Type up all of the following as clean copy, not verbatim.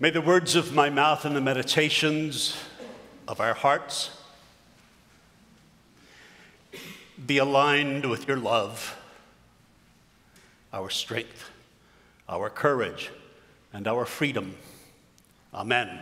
May the words of my mouth and the meditations of our hearts be aligned with your love, our strength, our courage, and our freedom. Amen.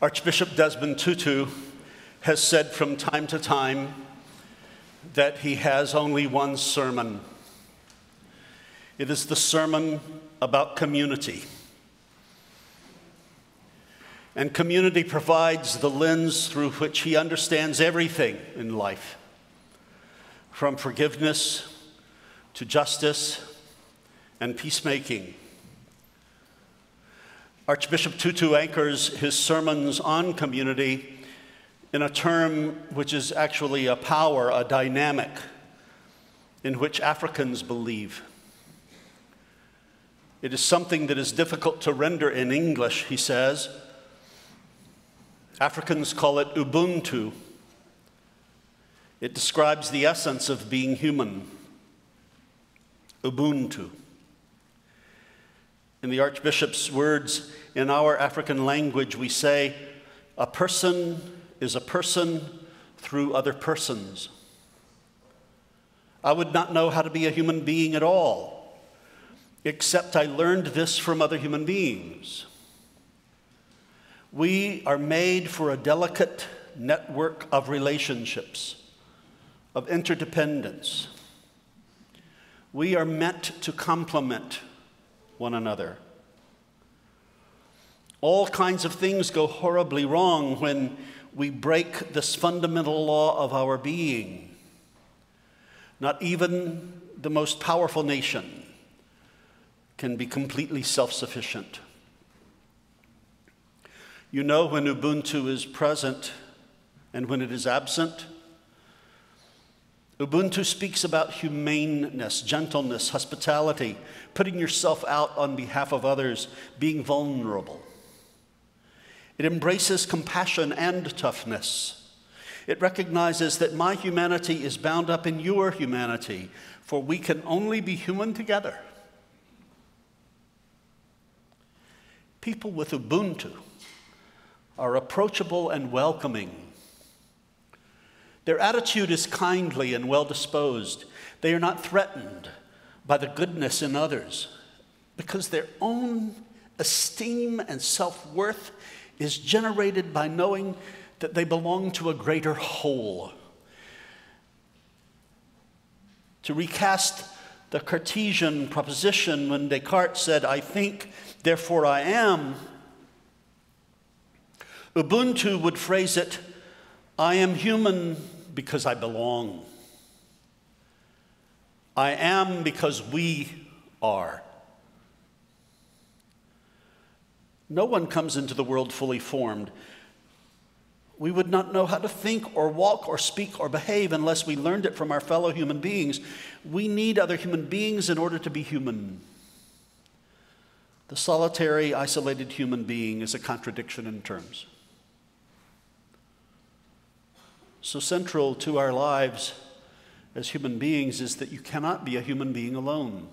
Archbishop Desmond Tutu has said from time to time that he has only one sermon. It is the sermon about community. And community provides the lens through which he understands everything in life, from forgiveness to justice and peacemaking. Archbishop Tutu anchors his sermons on community in a term which is actually a power, a dynamic, in which Africans believe. It is something that is difficult to render in English, he says. Africans call it Ubuntu. It describes the essence of being human. Ubuntu. In the Archbishop's words, in our African language, we say, a person is a person through other persons. I would not know how to be a human being at all, except I learned this from other human beings. We are made for a delicate network of relationships, of interdependence. We are meant to complement one another. All kinds of things go horribly wrong when we break this fundamental law of our being. Not even the most powerful nation can be completely self-sufficient. You know when Ubuntu is present and when it is absent. Ubuntu speaks about humaneness, gentleness, hospitality, putting yourself out on behalf of others, being vulnerable. It embraces compassion and toughness. It recognizes that my humanity is bound up in your humanity, for we can only be human together. People with Ubuntu are approachable and welcoming. Their attitude is kindly and well-disposed. They are not threatened by the goodness in others because their own esteem and self-worth is generated by knowing that they belong to a greater whole. To recast the Cartesian proposition when Descartes said, I think, therefore I am, Ubuntu would phrase it, I am human because I belong. I am because we are. No one comes into the world fully formed. We would not know how to think or walk or speak or behave unless we learned it from our fellow human beings. We need other human beings in order to be human. The solitary, isolated human being is a contradiction in terms. So central to our lives as human beings is that you cannot be a human being alone.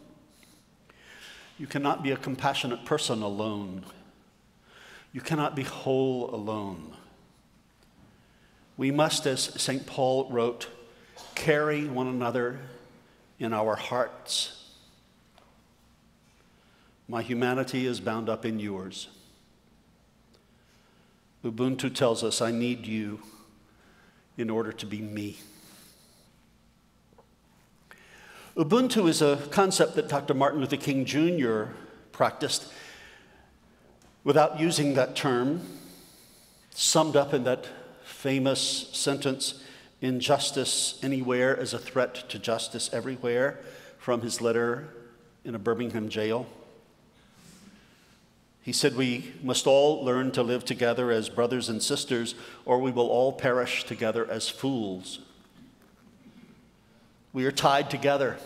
You cannot be a compassionate person alone. You cannot be whole alone. We must, as St. Paul wrote, carry one another in our hearts. My humanity is bound up in yours. Ubuntu tells us, I need you in order to be me. Ubuntu is a concept that Dr. Martin Luther King Jr. practiced without using that term, summed up in that famous sentence, injustice anywhere is a threat to justice everywhere, from his letter in a Birmingham jail. He said, we must all learn to live together as brothers and sisters, or we will all perish together as fools. We are tied together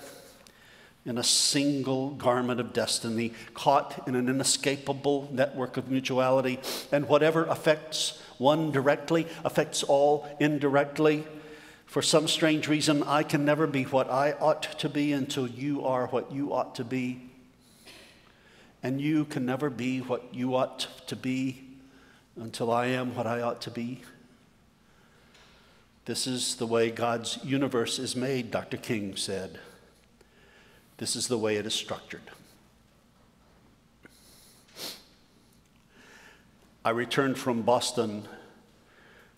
in a single garment of destiny, caught in an inescapable network of mutuality, and whatever affects One directly affects all indirectly. For some strange reason, I can never be what I ought to be until you are what you ought to be. And you can never be what you ought to be until I am what I ought to be. This is the way God's universe is made, Dr. King said. This is the way it is structured. I returned from Boston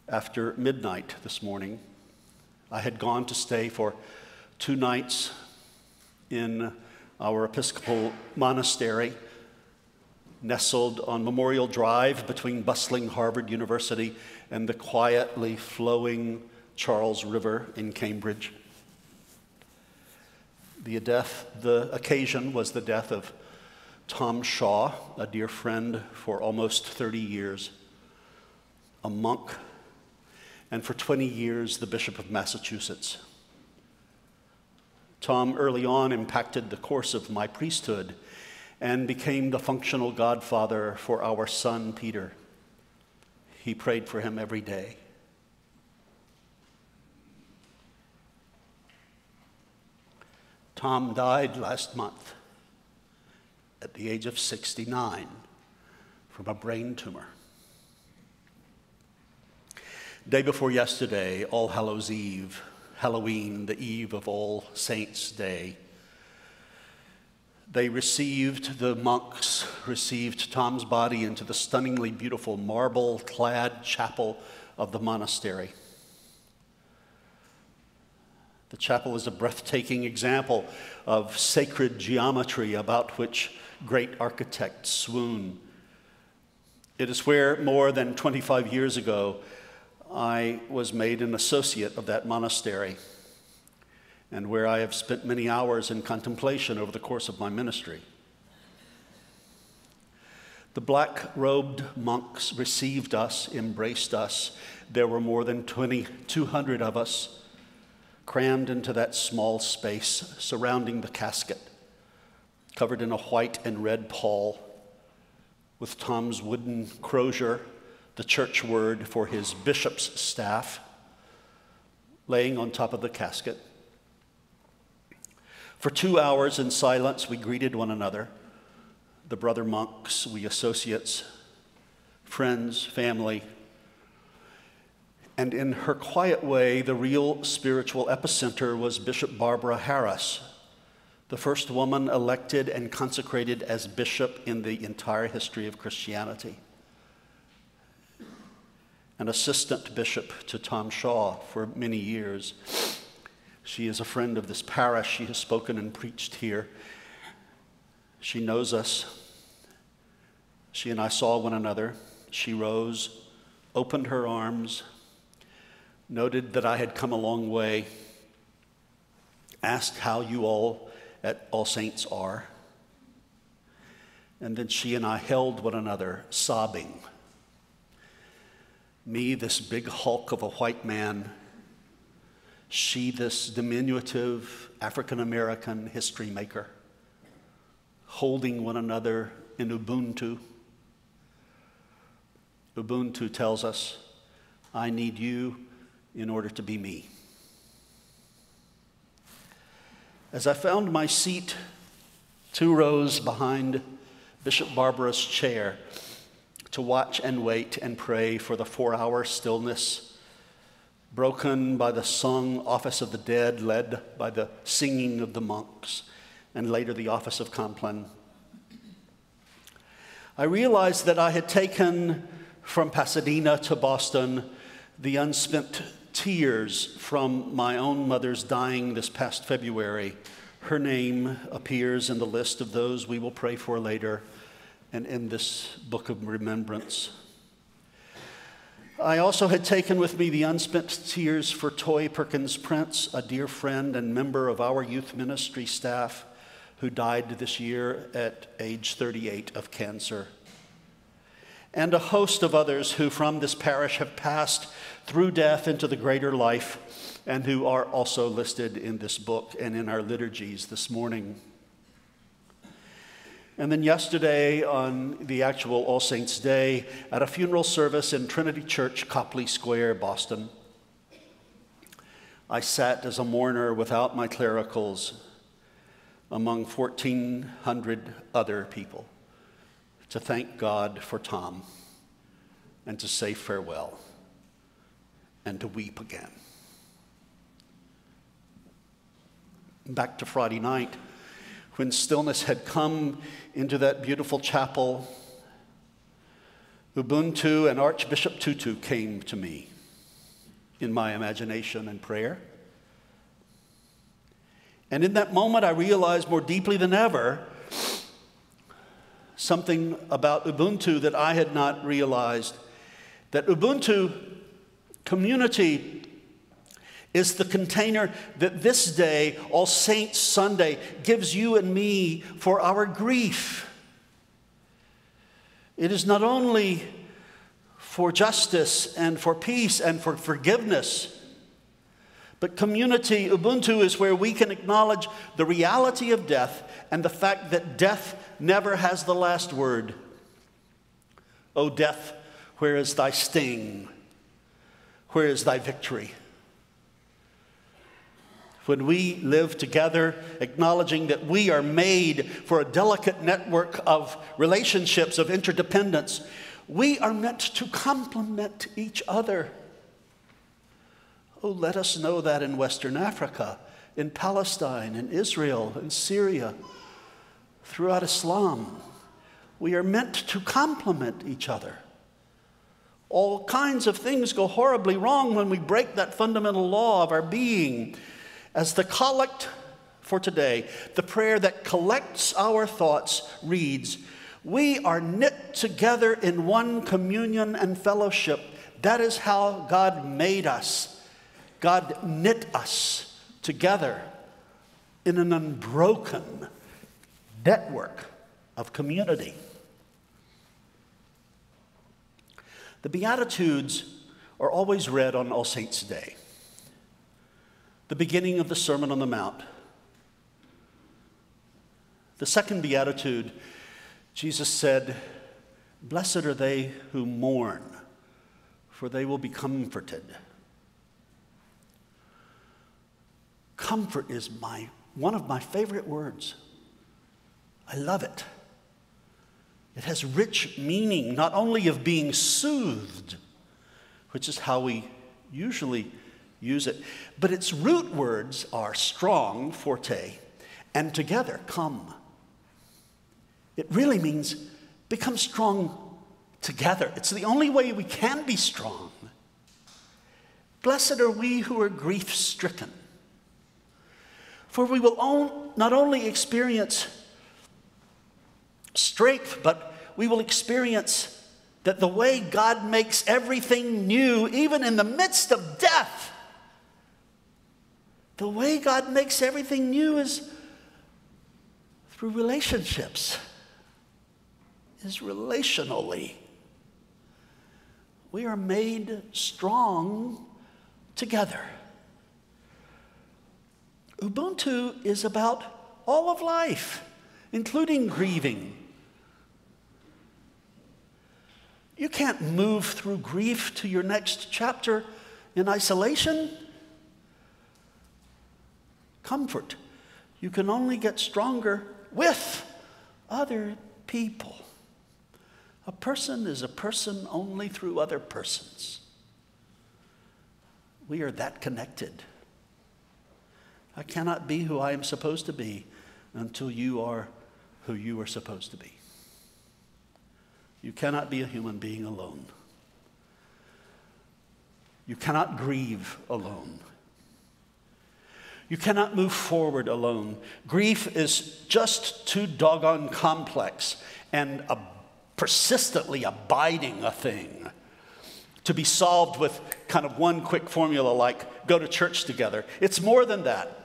after midnight this morning. I had gone to stay for 2 nights in our Episcopal monastery, nestled on Memorial Drive between bustling Harvard University and the quietly flowing Charles River in Cambridge. The occasion was the death of Tom Shaw, a dear friend for almost 30 years, a monk, and for 20 years the Bishop of Massachusetts. Tom early on impacted the course of my priesthood and became the functional godfather for our son Peter. He prayed for him every day. Tom died last month at the age of 69 from a brain tumor. Day before yesterday, All Hallows Eve, Halloween, the eve of All Saints' Day, the monks received Tom's body into the stunningly beautiful marble-clad chapel of the monastery. The chapel is a breathtaking example of sacred geometry about which great architects swoon. It is where more than 25 years ago I was made an associate of that monastery, and where I have spent many hours in contemplation over the course of my ministry. The black-robed monks received us, embraced us. There were more than 200 of us crammed into that small space surrounding the casket, covered in a white and red pall, with Tom's wooden crozier, the church word for his bishop's staff, laying on top of the casket. For 2 hours in silence, we greeted one another, the brother monks, we associates, friends, family. And in her quiet way, the real spiritual epicenter was Bishop Barbara Harris, the first woman elected and consecrated as bishop in the entire history of Christianity. An assistant bishop to Tom Shaw for many years. She is a friend of this parish. She has spoken and preached here. She knows us. She and I saw one another. She rose, opened her arms, noted that I had come a long way, asked how you all at All Saints are, and then she and I held one another, sobbing. Me, this big hulk of a white man, she, this diminutive African-American history maker, holding one another in Ubuntu. Ubuntu tells us, I need you in order to be me. As I found my seat 2 rows behind Bishop Barbara's chair to watch and wait and pray for the 4-hour stillness, broken by the sung Office of the Dead, led by the singing of the monks, and later the Office of Compline, I realized that I had taken from Pasadena to Boston the unspent tears from my own mother's dying this past February. Her name appears in the list of those we will pray for later and in this book of remembrance. I also had taken with me the unspent tears for Toy Perkins Prince, a dear friend and member of our youth ministry staff who died this year at age 38 of cancer. And a host of others who from this parish have passed through death into the greater life and who are also listed in this book and in our liturgies this morning. And then yesterday, on the actual All Saints' Day, at a funeral service in Trinity Church, Copley Square, Boston, I sat as a mourner without my clericals among 1,400 other people to thank God for Tom and to say farewell and to weep again. Back to Friday night, when stillness had come into that beautiful chapel, Ubuntu and Archbishop Tutu came to me in my imagination and prayer. And in that moment, I realized more deeply than ever something about Ubuntu that I had not realized, that Ubuntu community is the container that this day, All Saints Sunday, gives you and me for our grief. It is not only for justice and for peace and for forgiveness, but community, Ubuntu, is where we can acknowledge the reality of death and the fact that death never has the last word. O death, where is thy sting? Where is thy victory? When we live together, acknowledging that we are made for a delicate network of relationships, of interdependence, we are meant to complement each other. Oh, let us know that in Western Africa, in Palestine, in Israel, in Syria, throughout Islam, we are meant to complement each other. All kinds of things go horribly wrong when we break that fundamental law of our being. As the collect for today, the prayer that collects our thoughts reads, we are knit together in one communion and fellowship. That is how God made us. God knit us together in an unbroken network of community. The Beatitudes are always read on All Saints' Day, the beginning of the Sermon on the Mount. The second Beatitude, Jesus said, blessed are they who mourn, for they will be comforted. Comfort is one of my favorite words. I love it. It has rich meaning, not only of being soothed, which is how we usually use it, but its root words are strong, forte, and together, come. It really means become strong together. It's the only way we can be strong. Blessed are we who are grief-stricken, for we will not only experience strength, but we will experience that the way God makes everything new, even in the midst of death, the way God makes everything new is through relationships, is relationally. We are made strong together. Ubuntu is about all of life, including grieving. You can't move through grief to your next chapter in isolation. Comfort. You can only get stronger with other people. A person is a person only through other persons. We are that connected. I cannot be who I am supposed to be until you are who you are supposed to be. You cannot be a human being alone. You cannot grieve alone. You cannot move forward alone. Grief is just too doggone complex and persistently abiding a thing to be solved with kind of one quick formula like go to church together. It's more than that.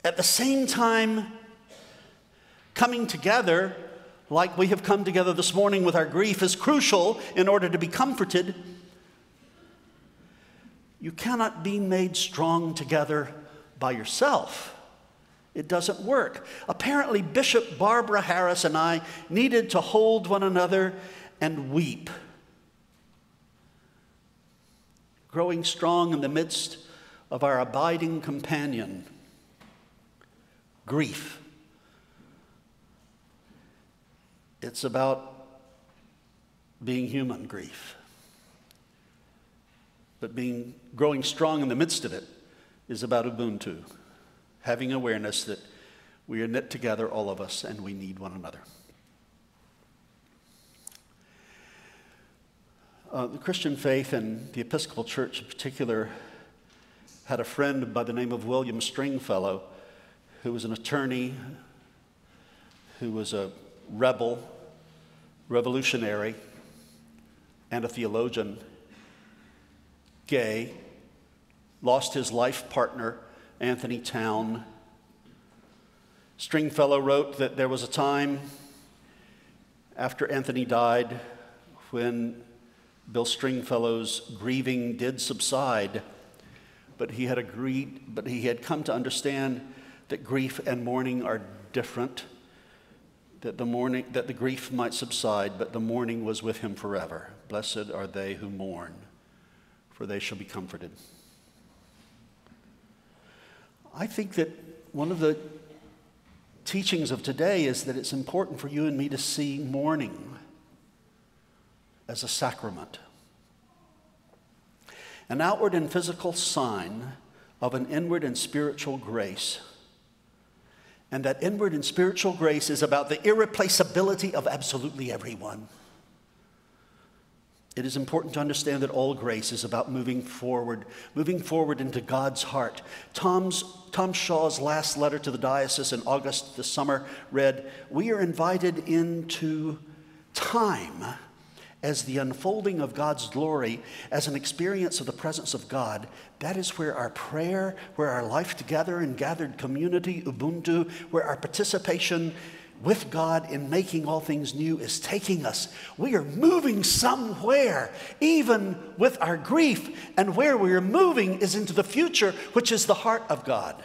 At the same time, coming together like we have come together this morning with our grief is crucial in order to be comforted. You cannot be made strong together by yourself. It doesn't work. Apparently, Bishop Barbara Harris and I needed to hold one another and weep. Growing strong in the midst of our abiding companion, grief. It's about being human grief. But growing strong in the midst of it is about Ubuntu, having awareness that we are knit together, all of us, and we need one another. The Christian faith and the Episcopal Church in particular had a friend by the name of William Stringfellow, who was an attorney, who was a rebel, revolutionary, and a theologian, gay, lost his life partner, Anthony Towne. Stringfellow wrote that there was a time after Anthony died when Bill Stringfellow's grieving did subside, but he had come to understand that grief and mourning are different, that the grief might subside, but the mourning was with him forever. Blessed are they who mourn, for they shall be comforted. I think that one of the teachings of today is that it's important for you and me to see mourning as a sacrament, an outward and physical sign of an inward and spiritual grace. And that inward and spiritual grace is about the irreplaceability of absolutely everyone. It is important to understand that all grace is about moving forward into God's heart. Tom Shaw's last letter to the diocese in August this summer read, "We are invited into time as the unfolding of God's glory, as an experience of the presence of God. That is where our prayer, where our life together in gathered community, Ubuntu, where our participation with God in making all things new is taking us. We are moving somewhere, even with our grief, and where we are moving is into the future, which is the heart of God."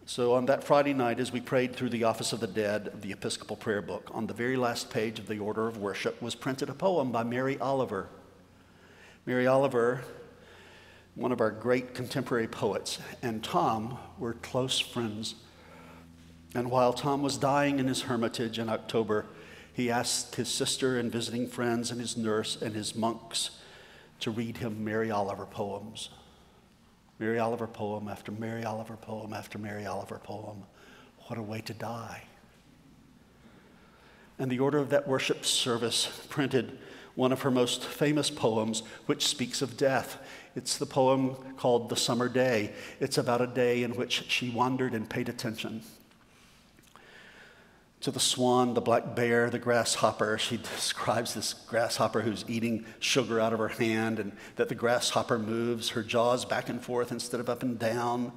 So on that Friday night, as we prayed through the Office of the Dead of the Episcopal Prayer Book, on the very last page of the Order of Worship was printed a poem by Mary Oliver. Mary Oliver, one of our great contemporary poets, and Tom were close friends. And while Tom was dying in his hermitage in October, he asked his sister and visiting friends and his nurse and his monks to read him Mary Oliver poems. Mary Oliver poem after Mary Oliver poem after Mary Oliver poem. What a way to die. And the order of that worship service printed one of her most famous poems, which speaks of death. It's the poem called The Summer Day. It's about a day in which she wandered and paid attention to the swan, the black bear, the grasshopper. She describes this grasshopper who's eating sugar out of her hand, and that the grasshopper moves her jaws back and forth instead of up and down,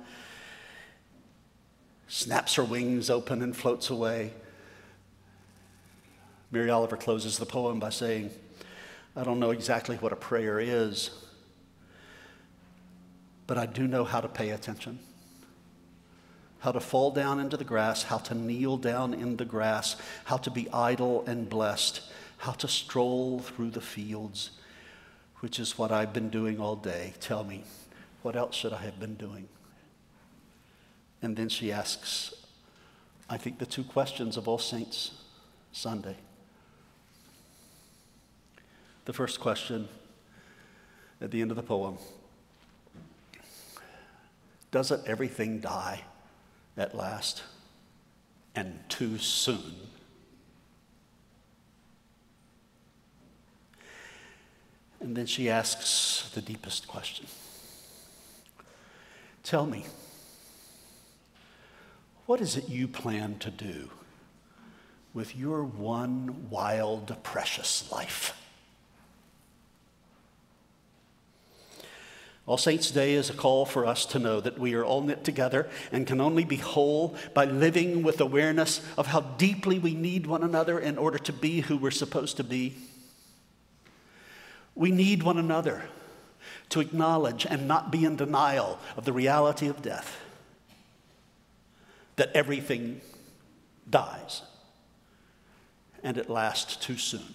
snaps her wings open and floats away. Mary Oliver closes the poem by saying, "I don't know exactly what a prayer is, but I do know how to pay attention. How to fall down into the grass, how to kneel down in the grass, how to be idle and blessed, how to stroll through the fields, which is what I've been doing all day. Tell me, what else should I have been doing?" And then she asks, I think, the two questions of All Saints Sunday. The first question at the end of the poem, doesn't everything die at last, and too soon? And then she asks the deepest question. Tell me, what is it you plan to do with your one wild, precious life? All Saints' Day is a call for us to know that we are all knit together and can only be whole by living with awareness of how deeply we need one another in order to be who we're supposed to be. We need one another to acknowledge and not be in denial of the reality of death, that everything dies, and it lasts too soon.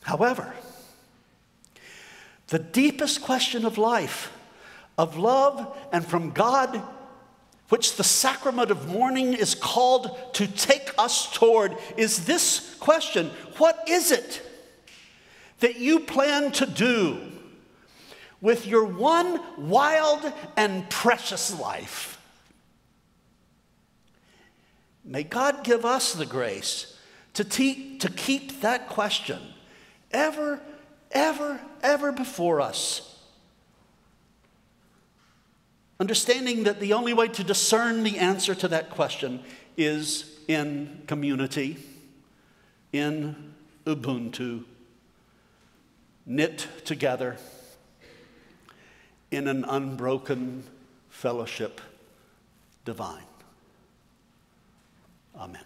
However, the deepest question of life, of love, and from God, which the sacrament of mourning is called to take us toward, is this question: what is it that you plan to do with your one wild and precious life? May God give us the grace to keep that question ever, ever, ever before us. Understanding that the only way to discern the answer to that question is in community, in Ubuntu, knit together in an unbroken fellowship divine. Amen.